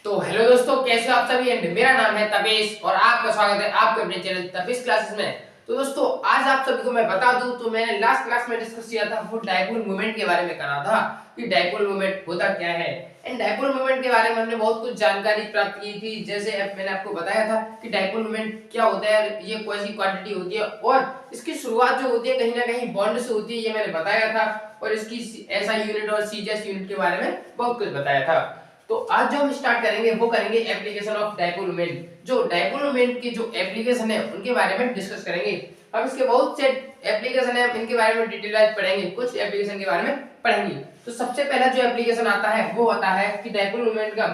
तो हेलो दोस्तों, कैसे हो आप सभी। एंड मेरा नाम है तपेश और आपका स्वागत है आपके अपने चैनल तपेश क्लासेस में। तो दोस्तों, आज आप सभी को मैं बता दूं तो मैंने लास्ट क्लास में डिस्कस किया था वो डायपोल मोमेंट के बारे में करा था कि डायपोल मोमेंट होता क्या है। एंड डायपोल मोमेंट के बारे में हमने बहुत कुछ जानकारी प्राप्त की थी। जैसे अब मैंने आपको बताया था कि डायपोल मोमेंट क्या होता है, ये कौन सी क्वांटिटी होती है और इसकी शुरुआत जो होती है कहीं ना कहीं बॉन्ड से होती है, ये मैंने बताया था। और इसकी ऐसा यूनिट और सीजीएस यूनिट के बारे में बहुत कुछ बताया था। तो आज जो हम स्टार्ट करेंगे वो करेंगे एप्लीकेशन ऑफ डायपोल मोमेंट। जो डायपोल मोमेंट के जो एप्लीकेशन है उनके बारे में डिस्कस करेंगे। अब इसके बहुत से एप्लीकेशन है, इनके बारे में डिटेलाइज पढ़ेंगे, कुछ एप्लीकेशन के बारे में पढ़ेंगे। तो सबसे पहला जो एप्लीकेशन आता है वो आता है कि डायपोल मोमेंट का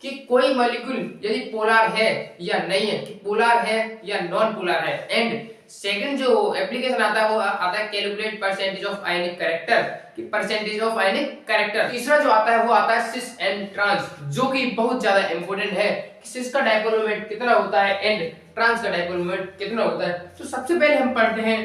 कि कोई मॉलिक्यूल यदि पोलर है या नहीं है, कि पोलर है या नॉन पोलर है। एंड सेकंड जो एप्लीकेशन आता है वो आता है calculate percentage of ionic character, कि परसेंटेज ऑफ आयनिक कैरेक्टर। तीसरा जो आता है वो आता है सिस एंड ट्रांस, जो कि बहुत ज्यादा इंपॉर्टेंट है कि सिस का डायपोल मोमेंट कितना होता है एंड ट्रांस का डायपोल मोमेंट कितना होता है। तो सबसे पहले हम पढ़ते हैं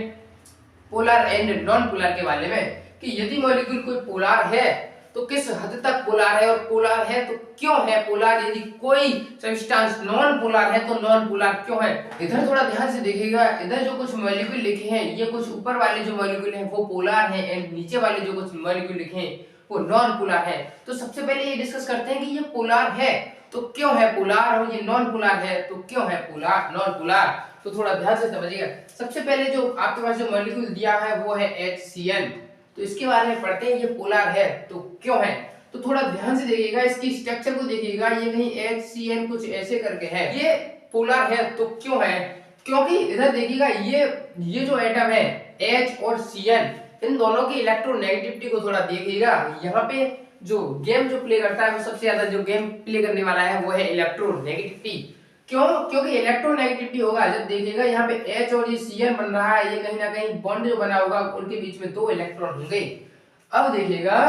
पोलर एंड नॉन पोलर के बारे में कि यदि मॉलिक्यूल कोई पोलर है तो किस हद तक पोलर है, और पोलर है तो क्यों है पोलर। यदि कोई सब्सटेंस नॉन पोलर है तो नॉन पोलर क्यों है। इधर थोड़ा ध्यान से देखिएगा, इधर जो कुछ मॉलिक्यूल लिखे हैं ये कुछ ऊपर वाले जो मॉलिक्यूल हैं वो पोलर हैं एंड नीचे वाले जो कुछ मॉलिक्यूल लिखे हैं वो नॉन पोलर है। तो सबसे पहले ये डिस्कस करते हैं कि ये पोलर है तो क्यों है पोलर, और ये नॉन पोलर है तो क्यों है पोलर नॉन पोलर। तो थोड़ा ध्यान से समझिएगा। सबसे पहले जो आपके पास जो मॉलिक्यूल दिया है वो है HCl। तो इसके बारे में पढ़ते हैं, ये पोलर है तो क्यों है। तो थोड़ा ध्यान से देखिएगा, इसकी स्ट्रक्चर को देखिएगा, ये कहीं HCl कुछ ऐसे करके है। ये पोलर है तो क्यों है, क्योंकि इधर देखिएगा ये जो एटम है H और Cl, इन दोनों की इलेक्ट्रोनेगेटिविटी को थोड़ा देखिएगा। यहाँ पे जो गेम जो प्ले करता है वो सबसे ज्यादा जो गेम प्ले करने वाला है वो है इलेक्ट्रोनेगेटिविटी। क्यों, क्योंकि इलेक्ट्रोनेगेटिविटी होगा। जब देखिएगा यहाँ पे H और ये Cl बन रहा है, ये कहीं ना कहीं बॉन्ड जो बना होगा उनके बीच में दो इलेक्ट्रॉन होंगे। अब देखिएगा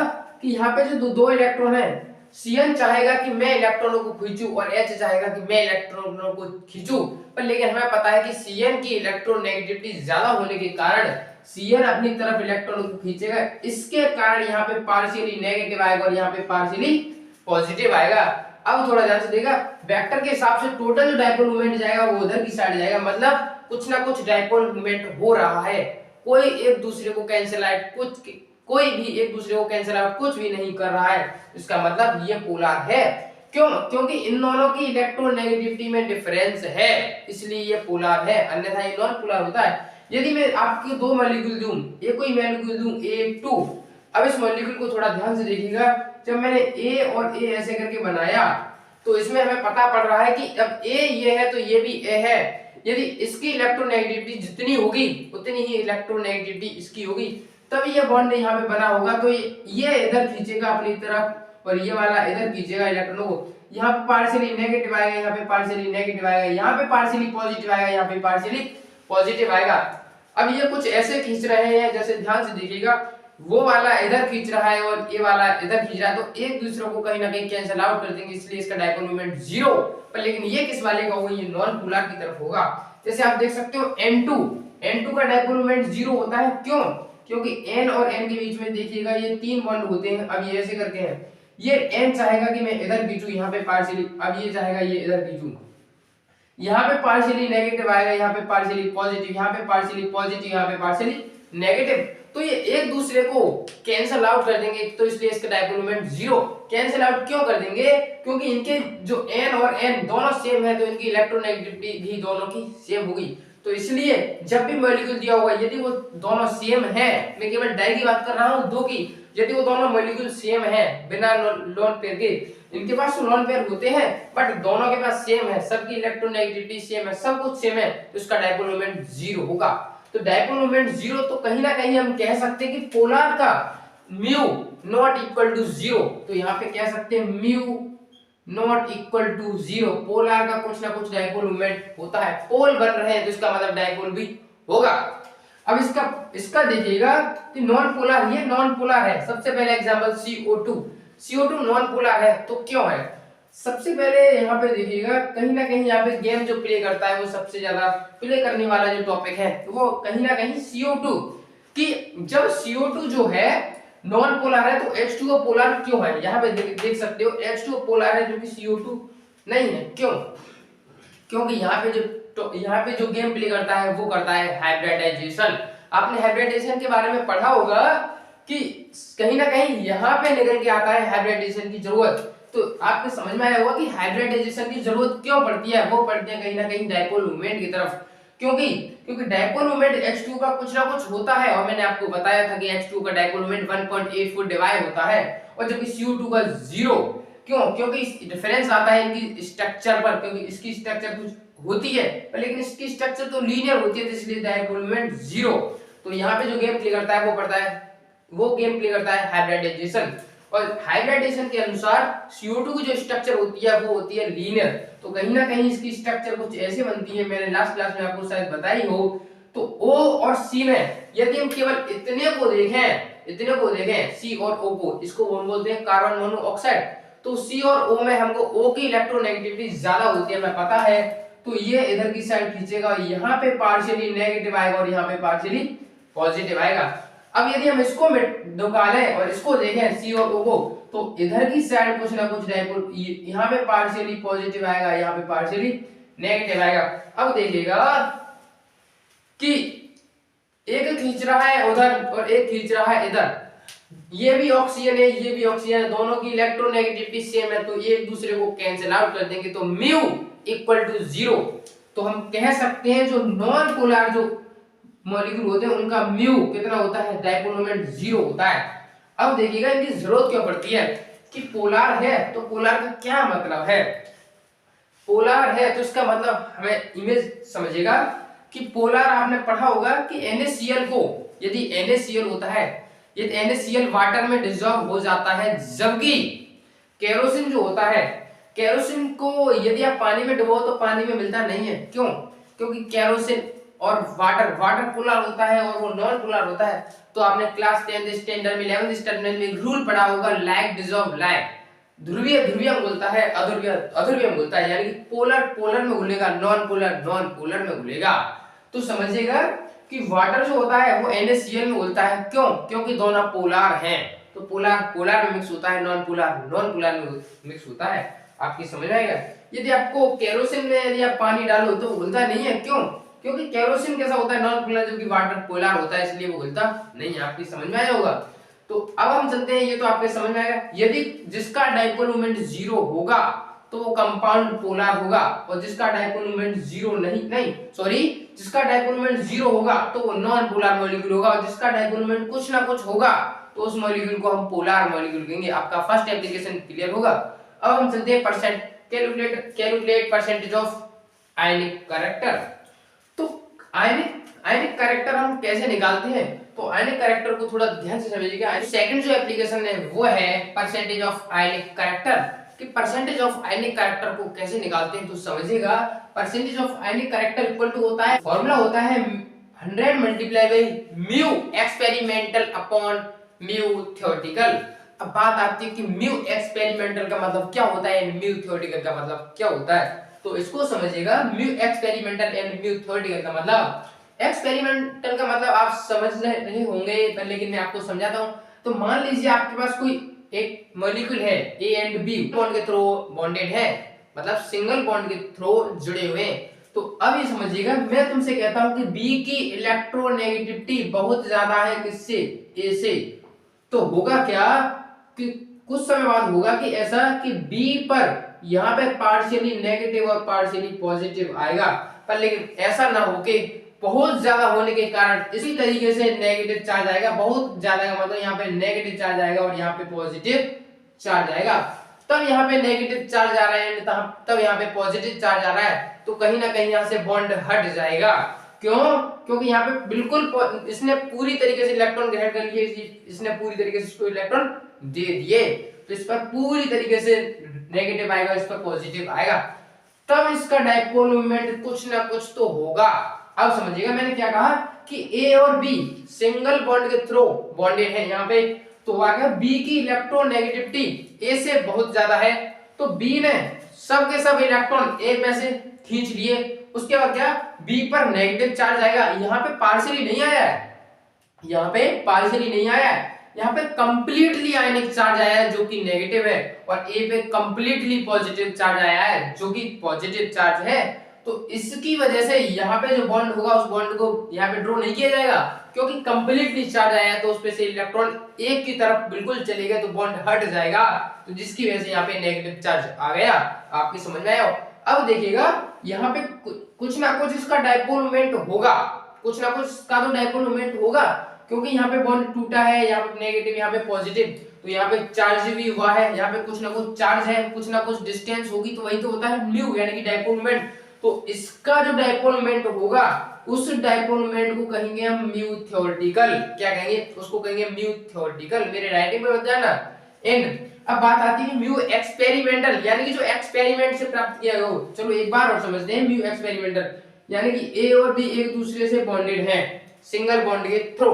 कि यहाँ पे जो दो इलेक्ट्रॉन है, Cl चाहेगा कि मैं इलेक्ट्रॉनों को खींचूं और H चाहेगा कि मैं इलेक्ट्रॉनों को खींचूं, पर लेकिन हमें पता है कि Cl की इलेक्ट्रोनेगेटिविटी ज्यादा होने के कारण Cl अपनी तरफ इलेक्ट्रॉनों को खींचेगा। इसके कारण यहाँ पे पार्शियली नेगेटिव आएगा और यहाँ पे पार्शियली पॉजिटिव आएगा। अब थोड़ा ध्यान से देखा, वेक्टर के हिसाब से टोटल जो डायपोल मोमेंट जाएगा वो उधर की साइड जाएगा, मतलब कुछ ना कुछ डायपोल मोमेंट हो रहा है। कोई एक दूसरे को कैंसिल आउट कोई भी एक दूसरे को कैंसिल आउट कुछ भी नहीं कर रहा है। इसका मतलब ये पोलर है। क्यों, क्योंकि इन दोनों की इलेक्ट्रोनेगेटिविटी में डिफरेंस है, इसलिए ये पोलर है, अन्यथा ये नॉन पोलर होता है। यदि मैं आपको दो मॉलिक्यूल दूं, ये कोई मॉलिक्यूल दूं A2, अब इस मॉलिक्यूल को थोड़ा ध्यान से देखिएगा। जब मैंने A और A ऐसे करके बनाया तो इसमें हमें पता पड़ रहा है कि अब A ये है तो ये भी A है। यदि इसकी इलेक्ट्रोनेगेटिविटी जितनी होगी उतनी ही इलेक्ट्रोनेगेटिविटी इसकी होगी, तभी ये बॉन्ड यहाँ पे बना होगा। तो ये इधर खींचेगा अपनी तरफ और ये वाला इधर खींचेगा इलेक्ट्रॉनों को। यहाँ पे पार्शियली नेगेटिव आएगा, यहाँ पे पार्शियली नेगेटिव आएगा, यहाँ पे पार्शियली पॉजिटिव आएगा, यहाँ पे पार्शियली पॉजिटिव आएगा। अब ये कुछ ऐसे खींच रहे हैं, जैसे ध्यान से देखिएगा, वो वाला इधर खींच रहा है और ये वाला इधर खींच रहा है, तो एक दूसरे को कहीं ना कहीं कैंसिल आउट कर देंगे, इसलिए इसका डायपोल मोमेंट जीरो। पर लेकिन ये किस वाले का होगा, ये नॉन पोलर की तरफ होगा। जैसे आप देख सकते हो N2 का डायपोल मोमेंट जीरो होता है। क्यों, क्योंकि N और N के बीच में देखिएगा ये तीन बॉन्ड होते हैं। अब ये ऐसे करके हैं, ये N चाहेगा कि मैं इधर खींचूं, यहाँ पे पार्शियली, अब ये चाहेगा ये इधर खींचूं, यहाँ पे पार्शियली नेगेटिव आएगा, यहाँ पे पार्शियली पॉजिटिव, यहाँ पे पार्शियली पॉजिटिव, यहाँ पे पार्शियली नेगेटिव। तो ये एक दूसरे को कैंसिल आउट कर देंगे, तो इसलिए इसका dipole moment zero. Cancel out क्यों कर देंगे, क्योंकि इनके जो N और N दोनों सेम है तो इनकी इलेक्ट्रोनेगेटिविटी भी दोनों की सेम होगी। तो इसलिए जब भी मॉलिक्यूल दिया होगा यदि वो दोनों सेम है, मैं केवल डाई की बात कर रहा हूं, दो की, यदि वो दोनों मॉलिक्यूल सेम है बिना लोन पेयर के, इनके पास तो लोन पेयर होते हैं बट दोनों के पास सेम है, सबकी इलेक्ट्रोनेगेटिविटी सेम है, सब कुछ सेम है, तो इसका डायपोल मोमेंट जीरो होगा। तो डायपोल मोमेंट जीरो, तो कहीं ना कहीं हम कह सकते हैं कि पोलर का mu not equal to zero. तो यहाँ पे कह सकते हैं mu not equal to zero, polar का कुछ ना कुछ डायपोल मोमेंट होता है। पोल बन रहे हैं तो इसका मतलब डायपोल भी होगा। अब इसका देखिएगा कि नॉन पोलर, ये नॉन पोलर है। सबसे पहले एग्जांपल CO2 नॉन पोलर है तो क्यों है। सबसे पहले यहाँ पे देखिएगा, कहीं ना कहीं यहाँ पे गेम जो प्ले करता है वो सबसे ज्यादा प्ले करने वाला जो टॉपिक है वो कहीं ना कहीं CO2 कि जब CO2 जो है नॉन पोलर है तो H2O पोलर क्यों है? यहाँ पे देख सकते हो H2O पोलर है जो कि CO2 नहीं है। क्यों? क्योंकि यहाँ पे जो गेम प्ले करता है वो करता है हाइब्रिडाइजेशन। आपने हाइब्रिडाइजेशन के बारे में पढ़ा होगा कि कहीं ना कहीं यहाँ पे निकल के आता है हाइब्रिडाइजेशन की जरूरत। तो आपको समझ में आया होगा कि हाइब्रिडाइजेशन की जरूरत क्यों पड़ती है। वो पड़ती है कहीं ना कहीं डायपोल मोमेंट की तरफ। क्योंकि क्योंकि डायपोल मोमेंट H2 का कुछ ना कुछ होता है, और मैंने आपको बताया था कि H2 का डायपोल मोमेंट 1.84 डिवाइड होता है, और जबकि CO2 का 0। क्यों? क्योंकि डिफरेंस आता है इनकी स्ट्रक्चर पर, क्योंकि इसकी स्ट्रक्चर कुछ होती है लेकिन इसकी स्ट्रक्चर तो लीनियर होती है, तो इसलिए डायपोल मोमेंट 0। तो यहाँ पे जो गेम प्ले करता है वो गेम प्ले करता है हाइब्रिडाइजेशन। और हाइब्रिडाइजेशन के अनुसार CO2 की जो स्ट्रक्चर होती है वो होती है लीनियर। तो कहीं ना कहीं इसकी स्ट्रक्चर कुछ ऐसी बनती है, मैंने लास्ट क्लास में आपको शायद बताई हो। तो O और C में यदि हम केवल इतने को देखें C और O को, इसको बोलते हैं कार्बन मोनोऑक्साइड। तो C और O में हमको O की इलेक्ट्रोनेगेटिविटी ज्यादा होती है, हमें पता है। तो ये इधर की साइड खींचेगा, यहाँ पे पार्शियली नेगेटिव आएगा और यहाँ पे पार्शियली पॉजिटिव आएगा। अब यदि हम इसको निकालें और इसको देखें C और O को, तो इधर की साइड कुछ ना कुछ डायपोल, यहाँ पे पार्शियली पॉजिटिव आएगा, यहाँ पे पार्शियली नेगेटिव आएगा। अब देखिएगा कि एक खींच रहा है उधर और एक खींच रहा है इधर, ये भी ऑक्सीजन है ये भी ऑक्सीजन है, दोनों की इलेक्ट्रोनेगेटिविटी सेम है, तो एक दूसरे को कैंसिल आउट कर देंगे, तो म्यू इक्वल टू 0। तो हम कह सकते हैं जो नॉन पोलर जो मॉलिक्यूल होते हैं उनका म्यू कितना होता है? डायपोल मोमेंट 0 होता है। अब देखिएगा इनकी जरूरत क्यों पड़ती है कि पोलर है, तो पोलर का क्या मतलब है? पोलर है तो इसका मतलब हमें इमेज समझिएगा कि पोलर आपने पढ़ा होगा कि NaCl को, यदि NaCl होता है, यदि NaCl वाटर में डिसॉल्व हो जाता है, जबकि केरोसिन जो होता है, केरोसिन को यदि आप पानी में डुबाओ तो पानी में मिलता नहीं है। क्यों? क्योंकि केरोसिन और वाटर पोलर होता है और वो नॉन पोलर होता है। तो आपने क्लास 10th स्टैंडर्ड में 11th स्टैंडर्ड में एक रूल पढ़ा होगा, लाइक डिसॉल्व लाइक। ध्रुवीय बोलता है, अध्रुवीय बोलता है, यानी कि पोलर में घुलेगा, नॉन पोलर में घुलेगा। तो समझिएगा कि वाटर जो होता है वो NaCl में घुलता है। क्यों? क्योंकि दोनों पोलर हैं, तो पोलर में मिक्स होता है, नॉन पोलर में मिक्स होता है। आपकी समझ आएगा? यदि आपको केरोसिन में यदि आप पानी डालो तो घुलता नहीं है। क्यों? क्योंकि केरोसिन कैसा होता है? नॉन पोलर, जबकि वाटर पोलर होता है, इसलिए वो घुलता नहीं है। आपकी समझ में आया होगा? तो अब हम चलते हैं, ये तो आपके समझ में आएगा। यदि जिसका डायपोल मोमेंट 0 होगा तो वो कंपाउंड पोलर होगा, और जिसका डायपोल मोमेंट 0 जिसका डायपोल मोमेंट 0 होगा तो वो नॉन पोलर मॉलिक्यूल होगा, और जिसका डायपोल मोमेंट कुछ ना कुछ होगा तो उस मॉलिक्यूल को हम पोलर मॉलिक्यूल कहेंगे। आपका फर्स्ट एप्लीकेशन क्लियर होगा। अब हम चलते हैं percent, calculate percentage of ionic character. तो आयनिक कैरेक्टर हम कैसे निकालते हैं? तो आयनिक कैरेक्टर को थोड़ा ध्यान से समझिएगा। सेकंड जो एप्लीकेशन है वो है परसेंटेज ऑफ आयनिक कैरेक्टर, कि परसेंटेज ऑफ आयनिक कैरेक्टर को कैसे निकालते हैं। तो समझिएगा, percentage of ionic character equal to होता है, फॉर्मूला होता है 100 multiply by mu experimental upon mu theoretical. अब बात आती है कि म्यू एक्सपेरिमेंटल का मतलब क्या होता है, म्यू थ्योरेटिकल का मतलब क्या होता है। तो इसको समझिएगा, mu experimental and mu theoretical का मतलब, एक्सपेरिमेंटल का मतलब आप समझ रहे होंगे, लेकिन मैं आपको समझाता हूं। तो मान लीजिए आपके पास कोई एक मॉलिक्यूल है A एंड B, बॉन्ड के थ्रू बॉन्डेड है, मतलब सिंगल बॉन्ड के थ्रू जुड़े हुए हैं। तो अब ये समझिएगा, मैं तुमसे कहता हूं कि B की इलेक्ट्रोनेगेटिविटी बहुत ज्यादा है किससे? A से। तो होगा क्या कि कुछ समय बाद होगा कि ऐसा कि B पर यहाँ पे पार्शियली नेगेटिव और पार्शियली पॉजिटिव आएगा, पर लेकिन ऐसा ना हो कि बहुत ज्यादा होने के कारण इसी तरीके से नेगेटिव चार्ज आएगा, बहुत ज्यादा का मतलब यहाँ पे नेगेटिव चार्ज आएगा और यहाँ पे पॉजिटिव चार्ज आएगा। तब यहाँ पे नेगेटिव चार्ज आ रहा है, तब यहाँ पे पॉजिटिव चार्ज आ रहा है, तो कहीं ना कहीं यहाँ से बॉन्ड हट जाएगा। क्यों? क्योंकि यहाँ पे बिल्कुल इसने पूरी तरीके से इलेक्ट्रॉन ग्रहण कर लिए, इसने पूरी तरीके से इसको इलेक्ट्रॉन दे दिए, तो इस पर पूरी तरीके से नेगेटिव आएगा, इस पर पॉजिटिव आएगा, तब इसका डायपोल मोमेंट कुछ ना कुछ तो होगा। अब समझिएगा मैंने क्या कहा कि A और B सिंगल बॉन्ड के थ्रू बॉन्डेड है यहाँ पे, तो हुआ क्या, B की इलेक्ट्रोनेगेटिविटी A से बहुत ज्यादा है, तो B ने सब के सब इलेक्ट्रॉन A में से खींच लिए। उसके बाद क्या, B पर नेगेटिव चार्ज आएगा, यहाँ पे पार्शियली नहीं आया है, यहाँ पे पार्शियली नहीं आया है, यहाँ पे कंप्लीटली आयनिक चार्ज आया है जो कि नेगेटिव है, और ए पे कंप्लीटली पॉजिटिव चार्ज आया है जो कि पॉजिटिव चार्ज है। तो इसकी वजह से यहाँ पे जो बॉन्ड होगा उस बॉन्ड को यहाँ पे ड्रॉ नहीं किया जाएगा, क्योंकि कंप्लीटली चार्ज आया है तो उस पे से इलेक्ट्रॉन एक की तरफ बिल्कुल चले गए तो बॉन्ड हट जाएगा, तो जिसकी वजह से यहाँ पे नेगेटिव चार्ज आ गया। आपकी समझ में आया? अब देखिएगा यहाँ पे कुछ ना कुछ इसका डायपोल मोमेंट होगा, कुछ ना कुछ इसका तो डायपोल मोमेंट होगा, क्योंकि यहाँ पे बॉन्ड टूटा है, यहाँ पे नेगेटिव यहाँ पे पॉजिटिव, तो यहाँ पे चार्ज भी हुआ है, यहाँ पे कुछ ना कुछ चार्ज है, कुछ ना कुछ डिस्टेंस होगी, तो वही तो होता है म्यू यानी कि डायपोल मोमेंट। तो इसका जो डायपोल मोमेंट होगा उस डायपोल मोमेंट को कहेंगे हम म्यू थ्योरेटिकल। क्या कहेंगे? उसको कहेंगे म्यू थ्योरेटिकल। मेरे राइटिंग पे बता जाना। एंड अब बात आती है म्यू एक्सपेरिमेंटल, यानी कि जो एक्सपेरिमेंट से प्राप्त किया गया हो। चलो एक बार और समझते हैं म्यू एक्सपेरिमेंटल, यानी कि ए और बी एक दूसरे से बॉन्डेड हैं सिंगल बॉन्ड के थ्रू।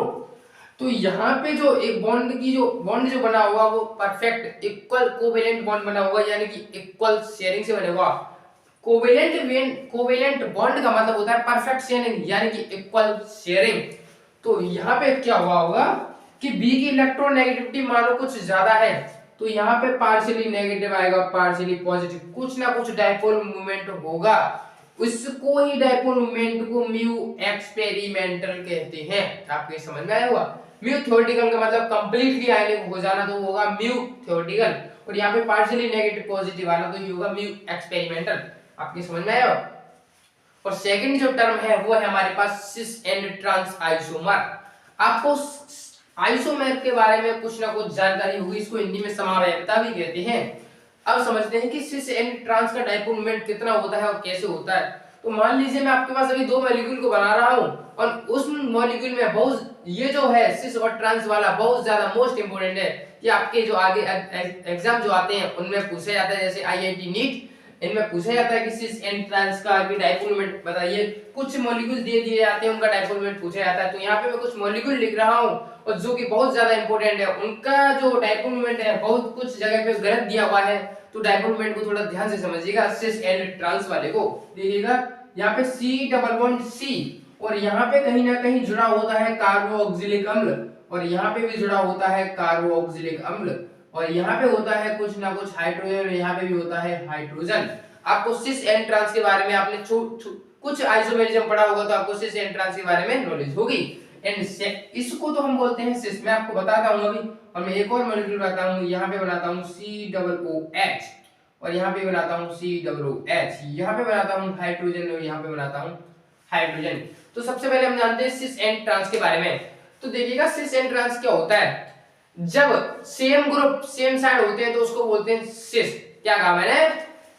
तो यहाँ पे जो एक बॉन्ड जो बना हुआ वो परफेक्ट इक्वल कोवेलेंट बॉन्ड बना हुआ, यानी कि इक्वल शेयरिंग से बना हुआ। कोवेलेंट बॉन्ड का मतलब होता है परफेक्ट शेयरिंग, यानी कि इक्वल शेयरिंग। तो यहाँ पे क्या हुआ होगा कि बी की इलेक्ट्रोनेगेटिविटी मानो कुछ ज्यादा है, तो यहाँ पे पार्शियली नेगेटिव आएगा, पार्शियली पॉजिटिव, कुछ ना कुछ डायपोल मूवमेंट होगा। उसको ही डायपोल मूवमेंट को म्यू एक्सपेरिमेंटल कहते हैं। आपको समझ में आया होगा? म्यू थ्योरेटिकल का मतलब कंप्लीटली आयनिक हो जाना, तो होगा म्यू थ्योरेटिकल, और यहाँ पे पार्शियली नेगेटिव पॉजिटिव आना, तो ये होगा म्यू एक्सपेरिमेंटल। आपकी समझ में आया? और सेकंड जो टर्म है वो है हमारे पास सिस एंड ट्रांस आइसोमर। आपको आइसोमर के बारे में कुछ ना कुछ जानकारी होगी, इसको हिंदी में समवायता भी कहते हैं। अब समझते हैं कि सिस एंड ट्रांस का डायपोल मोमेंट कितना होता है और कैसे होता है। तो मान लीजिए मैं आपके पास अभी दो मॉलिक्यूल को बना रहा हूं, और उस मॉलिक्यूल में बहुत ये जो है सिस और ट्रांस वाला बहुत ज्यादा मोस्ट इंपोर्टेंट है, कि आपके जो आगे एग्जाम जो आते हैं उनमें पूछा जाता है, जैसे आईआईटी नीट, इनमें पूछा जाता है कि सिस एंड ट्रांस का डायपोल मोमेंट बताइए। कुछ मॉलिक्यूल दे दिए जाते हैं, उनका डायपोल मोमेंट पूछा जाता है। तो यहाँ पे मैं कुछ मॉलिक्यूल लिख रहा हूँ, और जो कि बहुत ज्यादा इंपॉर्टेंट है, उनका जो डायपोल मोमेंट है बहुत कुछ जगह पे गलत दिया हुआ है, तो डायपोल मोमेंट को थोड़ा ध्यान से समझिएगा। सिस एंड ट्रांस वाले को देखिएगा, यहाँ पे C डबल बॉन्ड C, और यहाँ पे कहीं ना कहीं जुड़ा होता है कार्बोक्सिलिक अम्ल, और यहाँ पे भी जुड़ा होता है कार्बोक्सिलिक अम्ल, और यहाँ पे होता है कुछ ना कुछ हाइड्रोजन, और यहाँ पे भी होता है हाइड्रोजन। आपको सिस एंड ट्रांस के बारे में आपने कुछ आइसोमेरिज्म पढ़ा होगा, तो आपको सिस एंड ट्रांस के बारे में नॉलेज होगी। एंड इसको तो हम बोलते हैं सिस। मैं आपको बताता हूँ अभी, और मैं एक और मॉलिक्यूल बनाता हूँ, यहाँ पे बनाता हूँ COOH, और यहाँ पे बनाता हूँ COOH, यहाँ पे बनाता हूँ हाइड्रोजन, और यहाँ पे बनाता हूँ हाइड्रोजन। तो सबसे पहले हम जानते हैं सिस एंड ट्रांस के बारे में। तो देखिएगा सिस एंड ट्रांस क्या होता है। जब सेम ग्रुप सेम साइड होते हैं तो उसको बोलते हैं सिस। क्या कहा मैंने?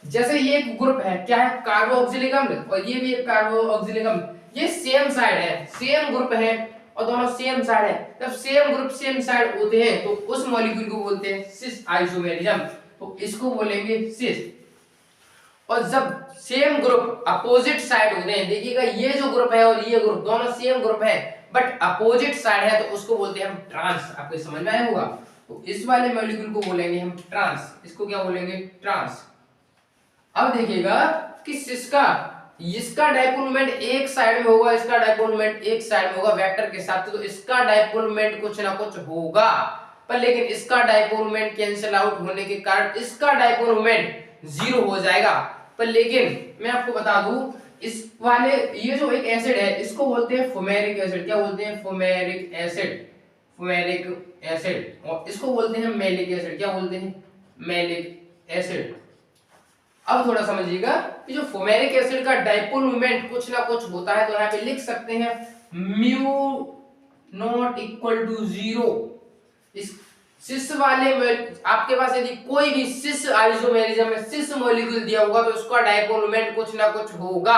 जैसे ये एक ग्रुप है, क्या है? कार्बोक्सिलिक अम्ल, और ये भी एक कार्बोक्सिलिक अम्ल, ये सेम साइड है, सेम ग्रुप है, और दोनों सेम साइड है। जब सेम ग्रुप सेम साइड होते हैं तो उस मॉलिक्यूल को बोलते हैं सिस आइसोमेरिज्म, तो इसको बोलेंगे सिस। और जब सेम ग्रुप अपोजिट साइड होते हैं, देखिएगा ये जो ग्रुप है और ये ग्रुप दोनों सेम ग्रुप है बट अपोजिट साइड है, तो उसको बोलते हैं हम ट्रांस। आपको समझ में आया होगा? तो इस वाले मॉलिक्यूल को बोलेंगे हम ट्रांस। इसको क्या बोलेंगे? ट्रांस। अब देखिएगा कि इसका डायपोल मोमेंट एक साइड में होगा, इसका डायपोल मोमेंट एक साइड में होगा वेक्टर के साथ, तो इसका डायपोल मोमेंट कुछ ना कुछ होगा, पर लेकिन इसका डायपोल मोमेंट कैंसिल आउट होने के कारण इसका डायपोल मोमेंट जीरो हो जाएगा। पर लेकिन मैं आपको बता दूं, इस वाले ये जो एक एसिड है इसको बोलते हैं फुमेरिक एसिड। क्या बोलते हैं? फुमेरिक एसिड, फुमेरिक एसिड। और इसको बोलते हैं मैलिक एसिड। क्या बोलते हैं? Malic acid. अब थोड़ा समझिएगा कि जो फुमेरिक एसिड का डायपोल मोमेंट कुछ ना कुछ होता है, तो यहाँ पे लिख सकते हैं म्यू नॉट इक्वल टू 0। इस सिस वाले में आपके पास यदि कोई भी सिस आइसोमेरिज्म में सिस मॉलिक्यूल दिया होगा तो उसका डायपोल मोमेंट कुछ ना कुछ होगा।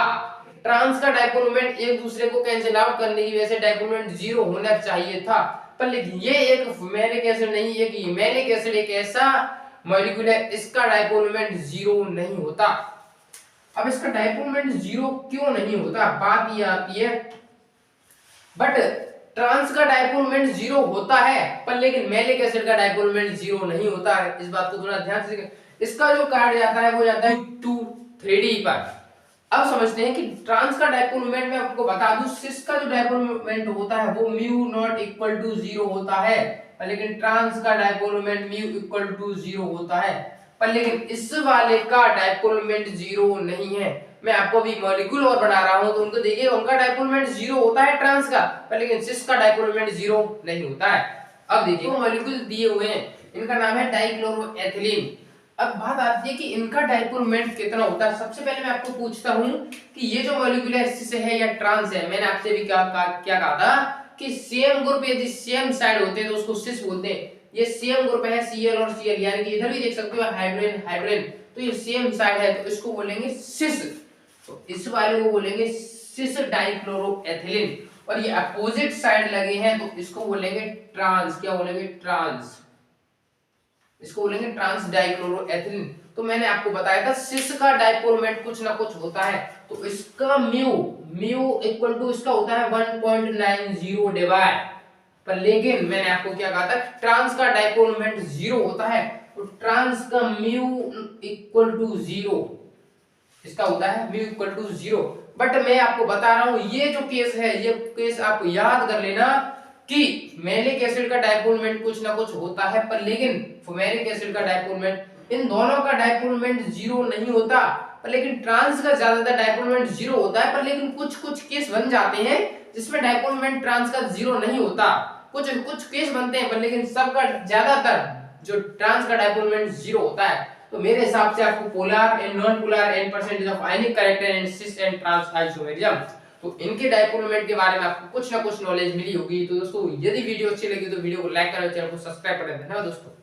ट्रांस का डायपोल मोमेंट एक दूसरे को कैंसिल आउट करने की वजह से डायपोल मोमेंट 0 होना चाहिए था, पर लेकिन ये एक फुमेरिक एसिड नहीं है कि मैलिक एसिड एक ऐसा मॉलिक्यूल है इसका डायपोल मोमेंट 0 नहीं होता। अब इसका डायपोल मोमेंट 0 क्यों नहीं होता, बात ये आती है। बट ट्रांस का डायपोल मोमेंट 0 होता है, पर लेकिन मैलिक एसिड का डायपोल मोमेंट 0 नहीं होता है। इस बात को थोड़ा ध्यान से, इसका जो कार्ड जाता है वो जाता है 2,3D पर। अब समझते हैं कि ट्रांस का डायपोल मोमेंट मैं आपको बता दूं, सिस का जो डायपोल मोमेंट होता है वो म्यू नॉट इक्वल टू 0 होता है। पर लेकिन ट्रांस का dipole moment mu equal to 0 होता है, पर लेकिन इस वाले का डायपोल मोमेंट 0 नहीं है। मैं आपको भी मॉलिक्यूल और बना रहा हूं तो उनको देखिए, उनका डायपोल मोमेंट 0 होता है ट्रांस का, पर लेकिन सिस का डायपोल मोमेंट 0 नहीं होता है। अब देखिए मॉलिक्यूल दिए हुए हैं, इनका नाम है डाइक्लोरोएथिलीन। अब बात आती है कि इनका डायपोल मोमेंट कितना होता है। सबसे पहले मैं आपको पूछता हूं कि ये जो मॉलिक्यूल है सिस है या ट्रांस है। मैंने आपसे भी क्या कहा था कि सेम ग्रुप यदि सेम साइड होते हैं तो उसको सिस बोलते हैं। ये सेम ग्रुप है Cl और Cl, यानी कि इधर भी देख सकते हो हाइड्रोजन हाइड्रोजन, तो ये सेम साइड है तो इसको बोलेंगे सिस। तो इस वाले को बोलेंगे सिस डाइक्लोरोएथिलीन। और ये अपोजिट साइड लगे हैं तो इसको बोलेंगे ट्रांस। क्या बोलेंगे? ट्रांस। इसको बोलेंगे ट्रांस डाइक्लोरोएथिलीन। तो मैंने आपको बताया था सिस का डायपोल मोमेंट कुछ ना कुछ होता है, तो इसका म्यू इक्वल टू इसका होता है 1.90 डिवाइड, पर लेकिन मैंने आपको क्या कहा था, ट्रांस का डायपोल मोमेंट 0 होता है, तो ट्रांस का म्यू इक्वल टू 0 इसका होता है म्यू इक्वल टू 0। बट मैं आपको बता रहा हूं ये जो केस है, ये केस आप याद कर लेना कि मैलिक एसिड का डायपोल मोमेंट कुछ ना कुछ होता है, पर लेकिन फुमेरिक एसिड का डायपोल मोमेंट, इन दोनों का डायपोल मोमेंट 0 नहीं होता, पर लेकिन ट्रांस का ज्यादातर डायपोल मोमेंट 0 होता है, पर लेकिन कुछ कुछ केस बन जाते हैं जिसमें डायपोल मोमेंट ट्रांस का 0 नहीं होता। कुछ कुछ केस बनते हैं, पर लेकिन सबका ज्यादातर जो ट्रांस का डायपोल मोमेंट 0 होता है। तो मेरे हिसाब से आपको polar and non polar and percentage of ionic character and cis and trans isomerism, तो इनके डायपोल मोमेंट के बारे में आपको कुछ ना कुछ नॉलेज मिली होगी। तो दोस्तों यदि वीडियो अच्छी लगी तो वीडियो को लाइक करें, चैनल को सब्सक्राइब करें। धन्यवाद दोस्तों।